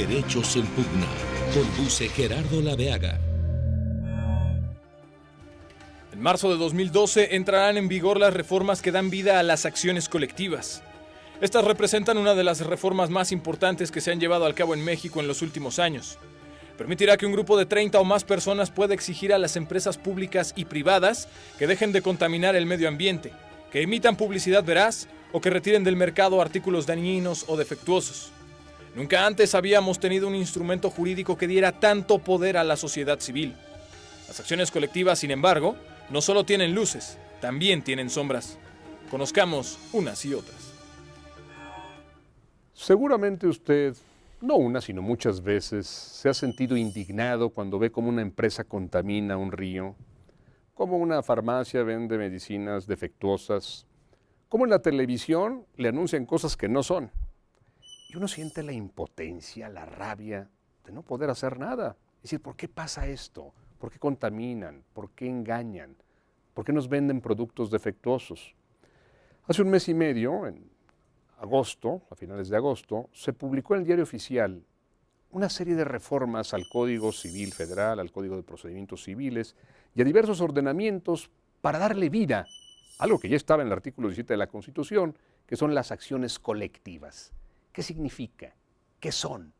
Derechos en Pugna. Conduce Gerardo Laveaga. En marzo de 2012 entrarán en vigor las reformas que dan vida a las acciones colectivas. Estas representan una de las reformas más importantes que se han llevado a cabo en México en los últimos años. Permitirá que un grupo de 30 o más personas pueda exigir a las empresas públicas y privadas que dejen de contaminar el medio ambiente, que emitan publicidad veraz o que retiren del mercado artículos dañinos o defectuosos. Nunca antes habíamos tenido un instrumento jurídico que diera tanto poder a la sociedad civil. Las acciones colectivas, sin embargo, no solo tienen luces, también tienen sombras. Conozcamos unas y otras. Seguramente usted, no una, sino muchas veces, se ha sentido indignado cuando ve cómo una empresa contamina un río, cómo una farmacia vende medicinas defectuosas, cómo en la televisión le anuncian cosas que no son. Y uno siente la impotencia, la rabia de no poder hacer nada. Es decir, ¿por qué pasa esto? ¿Por qué contaminan? ¿Por qué engañan? ¿Por qué nos venden productos defectuosos? Hace un mes y medio, en agosto, a finales de agosto, se publicó en el Diario Oficial una serie de reformas al Código Civil Federal, al Código de Procedimientos Civiles y a diversos ordenamientos para darle vida a algo que ya estaba en el artículo 17 de la Constitución, que son las acciones colectivas. ¿Qué significa? ¿Qué son?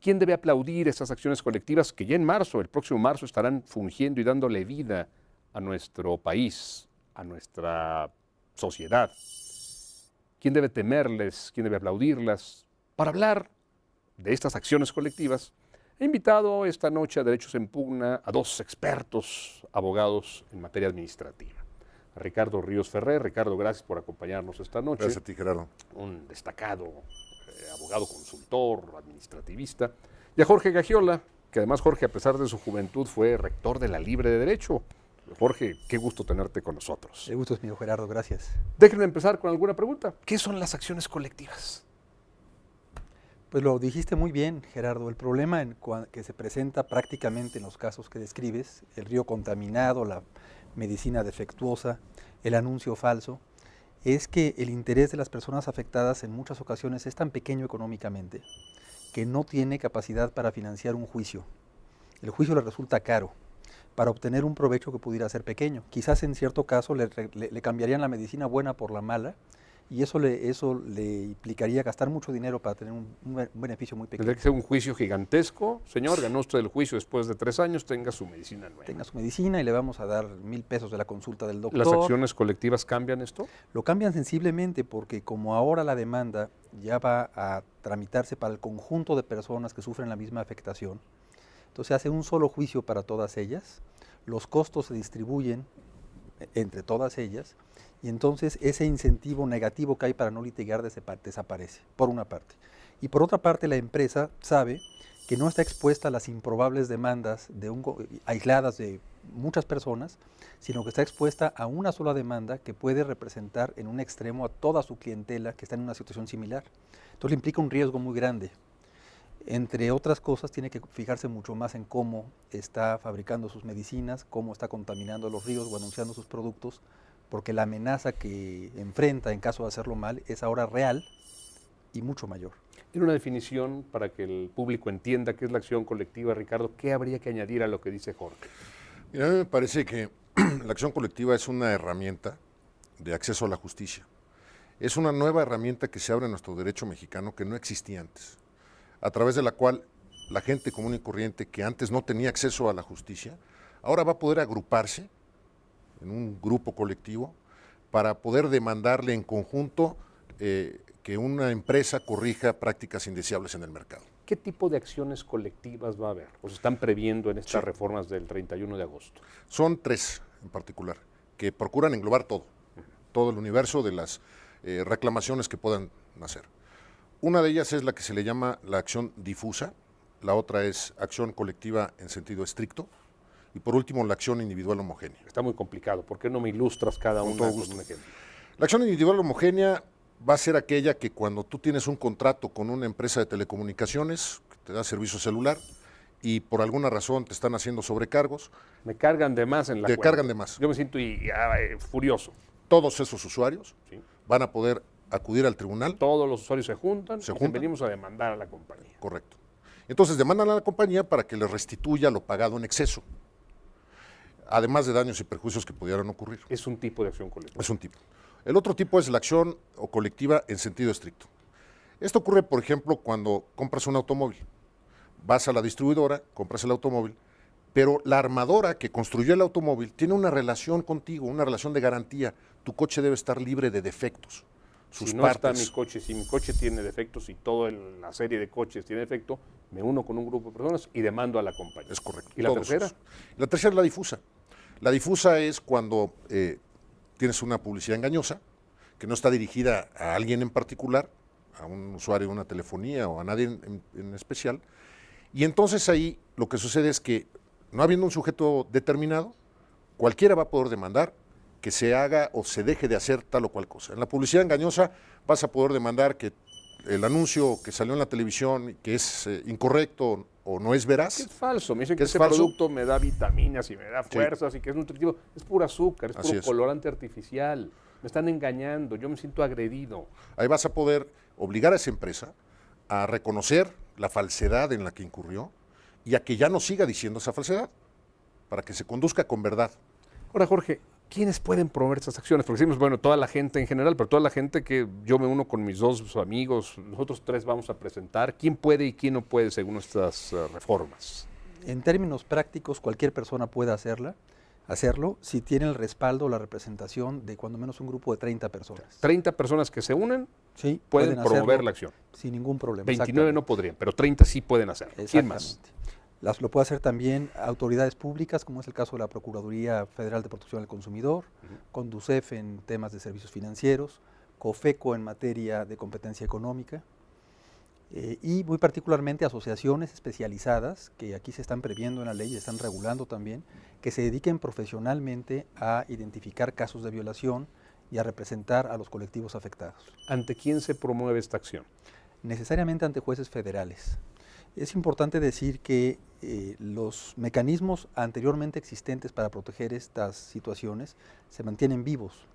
¿Quién debe aplaudir estas acciones colectivas que ya en marzo, el próximo marzo, estarán fungiendo y dándole vida a nuestro país, a nuestra sociedad? ¿Quién debe temerles? ¿Quién debe aplaudirlas? Para hablar de estas acciones colectivas, he invitado esta noche a Derechos en Pugna a dos expertos abogados en materia administrativa. A Ricardo Ríos Ferrer. Ricardo, gracias por acompañarnos esta noche. Gracias a ti, Gerardo. Un destacado abogado consultor, administrativista. Y a Jorge Gagiola, que además Jorge, a pesar de su juventud, fue rector de la Libre de Derecho. Jorge, qué gusto tenerte con nosotros. El gusto es mío, Gerardo, gracias. Déjenme empezar con alguna pregunta. ¿Qué son las acciones colectivas? Pues lo dijiste muy bien, Gerardo. El problema que se presenta prácticamente en los casos que describes, el río contaminado, la medicina defectuosa, el anuncio falso, es que el interés de las personas afectadas en muchas ocasiones es tan pequeño económicamente que no tiene capacidad para financiar un juicio. El juicio le resulta caro para obtener un provecho que pudiera ser pequeño. Quizás en cierto caso le cambiarían la medicina buena por la mala y eso le implicaría gastar mucho dinero para tener un beneficio muy pequeño. Tendría que ser un juicio gigantesco. Señor, ganó usted el juicio después de 3 años, tenga su medicina nueva. Tenga su medicina y le vamos a dar 1,000 pesos de la consulta del doctor. ¿Las acciones colectivas cambian esto? Lo cambian sensiblemente porque como ahora la demanda ya va a tramitarse para el conjunto de personas que sufren la misma afectación, entonces se hace un solo juicio para todas ellas, los costos se distribuyen entre todas ellas, y entonces ese incentivo negativo que hay para no litigar desaparece, por una parte. Y por otra parte, la empresa sabe que no está expuesta a las improbables demandas aisladas de muchas personas, sino que está expuesta a una sola demanda que puede representar en un extremo a toda su clientela que está en una situación similar. Entonces le implica un riesgo muy grande. Entre otras cosas, tiene que fijarse mucho más en cómo está fabricando sus medicinas, cómo está contaminando los ríos o anunciando sus productos, porque la amenaza que enfrenta en caso de hacerlo mal es ahora real y mucho mayor. Tiene una definición para que el público entienda qué es la acción colectiva, Ricardo. ¿Qué habría que añadir a lo que dice Jorge? Mira, a mí me parece que la acción colectiva es una herramienta de acceso a la justicia. Es una nueva herramienta que se abre en nuestro derecho mexicano que no existía antes, a través de la cual la gente común y corriente que antes no tenía acceso a la justicia, ahora va a poder agruparse en un grupo colectivo para poder demandarle en conjunto que una empresa corrija prácticas indeseables en el mercado. ¿Qué tipo de acciones colectivas va a haber? ¿O se están previendo en estas reformas del 31 de agosto? Son 3 en particular, que procuran englobar todo el universo de las reclamaciones que puedan nacer. Una de ellas es la que se le llama la acción difusa, la otra es acción colectiva en sentido estricto, y por último la acción individual homogénea. Está muy complicado, ¿por qué no me ilustras cada una con un ejemplo? La acción individual homogénea va a ser aquella que cuando tú tienes un contrato con una empresa de telecomunicaciones, que te da servicio celular, y por alguna razón te están haciendo sobrecargos. Me cargan de más en la cuenta. Te cargan de más. Yo me siento furioso. Todos esos usuarios van a poder acudir al tribunal. Todos los usuarios se juntan y venimos a demandar a la compañía. Correcto. Entonces demandan a la compañía para que les restituya lo pagado en exceso, además de daños y perjuicios que pudieran ocurrir. Es un tipo de acción colectiva. Es un tipo. El otro tipo es la acción o colectiva en sentido estricto. Esto ocurre, por ejemplo, cuando compras un automóvil. Vas a la distribuidora, compras el automóvil, pero la armadora que construyó el automóvil tiene una relación contigo, una relación de garantía. Tu coche debe estar libre de defectos. Sus Si no partes. está mi coche, si mi coche tiene defectos y toda la serie de coches tiene defecto, me uno con un grupo de personas y demando a la compañía. Es correcto. ¿Y la todos tercera? esos. La tercera es la difusa. La difusa es cuando tienes una publicidad engañosa que no está dirigida a alguien en particular, a un usuario de una telefonía o a nadie en especial, y entonces ahí lo que sucede es que, no habiendo un sujeto determinado, cualquiera va a poder demandar que se haga o se deje de hacer tal o cual cosa. En la publicidad engañosa vas a poder demandar que el anuncio que salió en la televisión, que es incorrecto o no es veraz. Que es falso. Me dicen que que es ese falso. producto me da vitaminas y me da fuerzas y que es nutritivo. Es puro azúcar, es Así puro es. colorante artificial. Me están engañando, yo me siento agredido. Ahí vas a poder obligar a esa empresa a reconocer la falsedad en la que incurrió y a que ya no siga diciendo esa falsedad, para que se conduzca con verdad. Ahora, Jorge, ¿quiénes pueden promover estas acciones? Porque decimos, bueno, toda la gente en general, pero toda la gente que yo me uno con mis dos amigos, nosotros tres vamos a presentar. ¿Quién puede y quién no puede según estas reformas? En términos prácticos, cualquier persona puede hacerlo si tiene el respaldo o la representación de cuando menos un grupo de 30 personas. 30 personas que se unen Sí, pueden promover hacerlo la acción. sin ningún problema. 29 no podrían, pero 30 sí pueden hacerlo. ¿Quién más? Exactamente. Lo puede hacer también autoridades públicas, como es el caso de la Procuraduría Federal de Protección al Consumidor, Conducef en temas de servicios financieros, COFECO en materia de competencia económica, y muy particularmente asociaciones especializadas que aquí se están previendo en la ley y están regulando también, que se dediquen profesionalmente a identificar casos de violación y a representar a los colectivos afectados. ¿Ante quién se promueve esta acción? Necesariamente ante jueces federales. Es importante decir que los mecanismos anteriormente existentes para proteger estas situaciones se mantienen vivos,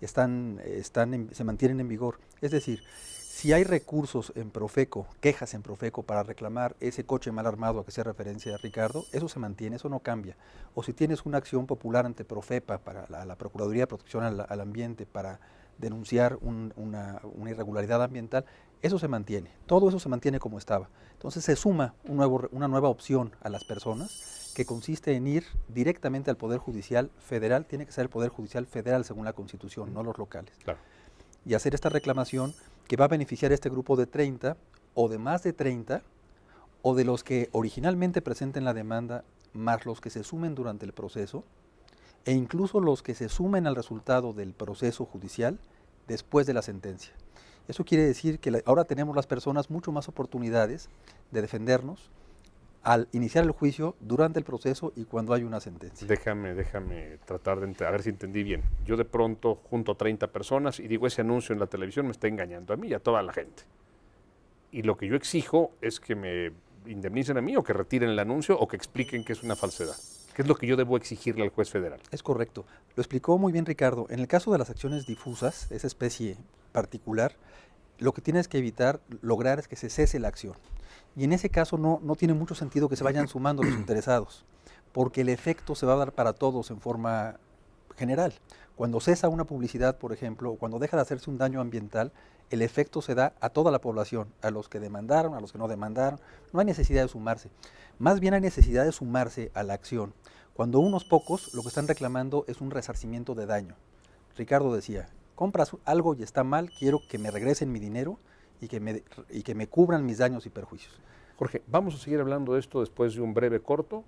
se mantienen en vigor. Es decir, si hay recursos en Profeco, quejas en Profeco para reclamar ese coche mal armado a que hacía referencia Ricardo, eso se mantiene, eso no cambia. O si tienes una acción popular ante Profepa, para la Procuraduría de Protección al Ambiente, para denunciar una irregularidad ambiental, eso se mantiene, todo eso se mantiene como estaba. Entonces se suma una nueva opción a las personas que consiste en ir directamente al Poder Judicial Federal, tiene que ser el Poder Judicial Federal según la Constitución, no los locales. Claro. Y hacer esta reclamación que va a beneficiar a este grupo de 30 o de más de 30 o de los que originalmente presenten la demanda más los que se sumen durante el proceso e incluso los que se sumen al resultado del proceso judicial después de la sentencia. Eso quiere decir que ahora tenemos las personas mucho más oportunidades de defendernos al iniciar el juicio, durante el proceso y cuando hay una sentencia. Déjame tratar de a ver si entendí bien. Yo de pronto junto a 30 personas y digo, ese anuncio en la televisión me está engañando a mí y a toda la gente. Y lo que yo exijo es que me indemnicen a mí o que retiren el anuncio o que expliquen que es una falsedad. ¿Qué es lo que yo debo exigirle al juez federal? Es correcto. Lo explicó muy bien Ricardo. En el caso de las acciones difusas, esa especie particular, lo que tienes que lograr es que se cese la acción. Y en ese caso no tiene mucho sentido que se vayan sumando los interesados, porque el efecto se va a dar para todos en forma general. Cuando cesa una publicidad, por ejemplo, o cuando deja de hacerse un daño ambiental, el efecto se da a toda la población, a los que demandaron, a los que no demandaron. No hay necesidad de sumarse. Más bien hay necesidad de sumarse a la acción. Cuando unos pocos lo que están reclamando es un resarcimiento de daño. Ricardo decía, compras algo y está mal, quiero que me regresen mi dinero y que me cubran mis daños y perjuicios. Jorge, vamos a seguir hablando de esto después de un breve corte,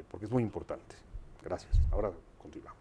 porque es muy importante. Gracias. Ahora continuamos.